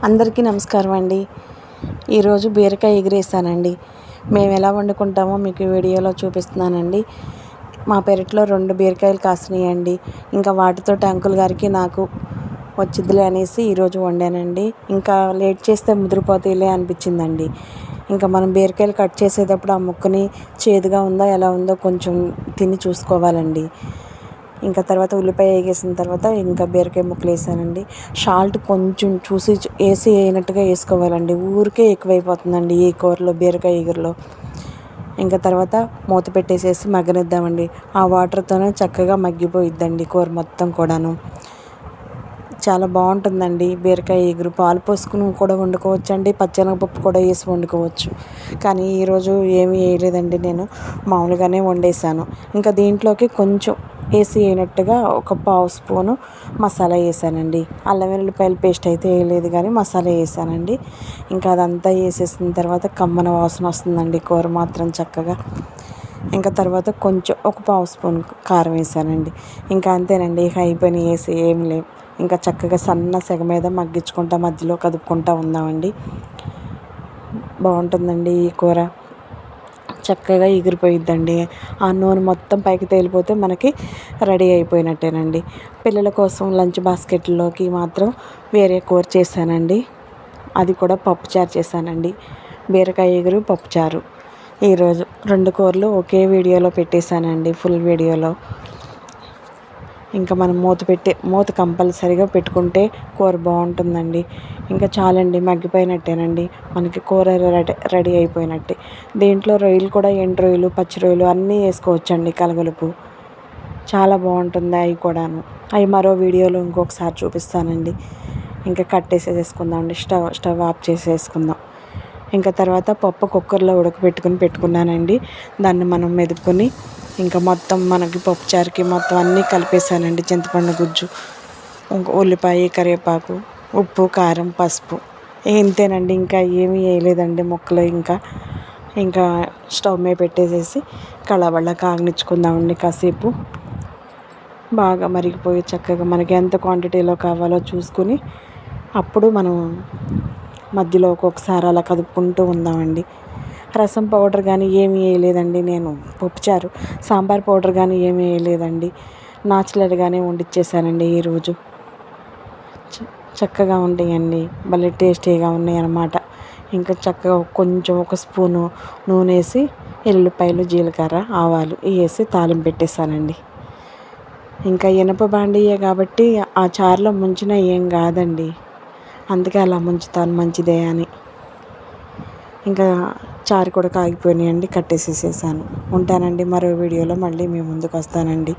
అందరికీ నమస్కారం అండి. ఈరోజు బీరకాయ ఎగిరేసానండి. మేము ఎలా వండుకుంటామో మీకు వీడియోలో చూపిస్తున్నానండి. మా పెరట్లో 2 బీరకాయలు కాసినాయండి. ఇంకా వాటితో అంకుల్ గారికి నాకు వచ్చిద్దిలే అనేసి ఈరోజు వండానండి. ఇంకా లేట్ చేస్తే ముదిరిపోతాయిలే అనిపించిందండి. ఇంకా మనం బీరకాయలు కట్ చేసేటప్పుడు ఆ ముక్కని చేదుగా ఉందా ఎలా ఉందో కొంచెం తిని చూసుకోవాలండి. ఇంకా తర్వాత ఉల్లిపాయ వేగేసిన తర్వాత ఇంకా బీరకాయ ముక్కలు వేసానండి. సాల్ట్ కొంచెం చూసి వేసినట్టుగా వేసుకోవాలండి. ఊరికే ఎక్కువైపోతుందండి ఈ కూరలో, బీరకాయ ఎగురులో. ఇంకా తర్వాత మూత పెట్టేసేసి మగ్గనిద్దామండి. ఆ వాటర్తోనే చక్కగా మగ్గిపోయిద్దండి కూర మొత్తం కూడాను. చాలా బాగుంటుందండి బీరకాయ ఎగురు. పాలు పోసుకుని కూడా వండుకోవచ్చు అండి, పచ్చెనగపప్పు కూడా వేసి వండుకోవచ్చు. కానీ ఈరోజు ఏమీ వేయలేదండి, నేను మామూలుగానే వండేసాను. ఇంకా దీంట్లోకి కొంచెం వేసినట్టుగా ఒక పావు స్పూను మసాలా వేసానండి. అల్లం వెల్లుల్లిపాయల పేస్ట్ అయితే వేయలేదు, కానీ మసాలా వేసానండి. ఇంకా అదంతా వేసేసిన తర్వాత కమ్మన వాసన వస్తుందండి కూర మాత్రం చక్కగా. ఇంకా తర్వాత కొంచెం ఒక పావు స్పూన్ కారం వేసానండి. ఇంకా అంతేనండి, ఇక అయిపోయినాయి, వేసి ఏం లేవు. ఇంకా చక్కగా సన్న సెగ మీద మగ్గించుకుంటా మధ్యలో కదుపుకుంటూ ఉందామండి. బాగుంటుందండి ఈ కూర, చక్కగా ఎగిరిపోయిద్దండి. ఆ నూనె మొత్తం పైకి తేలిపోతే మనకి రెడీ అయిపోయినట్టేనండి. పిల్లల కోసం లంచ్ బాస్కెట్లోకి మాత్రం వేరే కూర చేశానండి. అది కూడా పప్పుచారు చేశానండి. బీరకాయ ఎగురు, పప్పుచారు. ఈరోజు 2 కూరలు ఒకే వీడియోలో పెట్టేశానండి, ఫుల్ వీడియోలో. ఇంకా మనం మూత కంపల్సరీగా పెట్టుకుంటే కూర బాగుంటుందండి. ఇంకా చాలండి, మగ్గిపోయినట్టేనండి, మనకి కూర రెడీ అయిపోయినట్టే. దీంట్లో రొయ్యలు కూడా, ఎండు రొయ్యలు, పచ్చి రొయ్యలు అన్నీ వేసుకోవచ్చండి కలగలుపు. చాలా బాగుంటుంది అవి కూడాను. అవి మరో వీడియోలో ఇంకొకసారి చూపిస్తానండి. ఇంకా కట్టేసేసుకుందామండి, స్టవ్ ఆఫ్ చేసేసుకుందాం. ఇంకా తర్వాత పప్పు కుక్కర్లో పెట్టుకున్నానండి. దాన్ని మనం మెదుపుకొని ఇంకా మొత్తం మనకి పప్పుచారుకి మొత్తం అన్నీ కలిపేసానండి. చింతపండు గుజ్జు, ఉల్లిపాయ, కరివేపాకు, ఉప్పు, కారం, పసుపు, ఇంతేనండి. ఇంకా ఏమీ వేయలేదండి ముక్కలు. ఇంకా స్టవ్ మీద పెట్టేసేసి కళావళ్ళ కాగనిచ్చుకుందామండి కాసేపు. బాగా మరిగిపోయి చక్కగా మనకి ఎంత క్వాంటిటీలో కావాలో చూసుకుని అప్పుడు మనం మధ్యలో ఒక్కొక్కసారి అలా కదుపుకుంటూ ఉందామండి. రసం పౌడర్ కానీ ఏమీ వేయలేదండి నేను. పప్పుచారు సాంబార్ పౌడర్ కానీ ఏమీ వేయలేదండి. నాచురల్గానే వండిచ్చేసానండి ఈరోజు. చక్కగా ఉంటాయండి, భలే టేస్టీగా ఉన్నాయి అన్నమాట. ఇంకా చక్కగా కొంచెం ఒక స్పూను నూనె వేసి ఎల్లుల్లిపాయలు, జీలకర్ర, ఆవాలు వేసి తాలింపు పెట్టేశానండి. ఇంకా ఇనప బాండీయే కాబట్టి ఆ చారులో ముంచినా ఏం కాదండి, అందుకే అలా ముంచుతాను, మంచిదే అని. ఇంకా చారు కూడా కాగిపోయినాయండి, కట్టేసేసాను. ఉంటానండి, మరో వీడియోలో మళ్ళీ మీ ముందుకు వస్తానండి.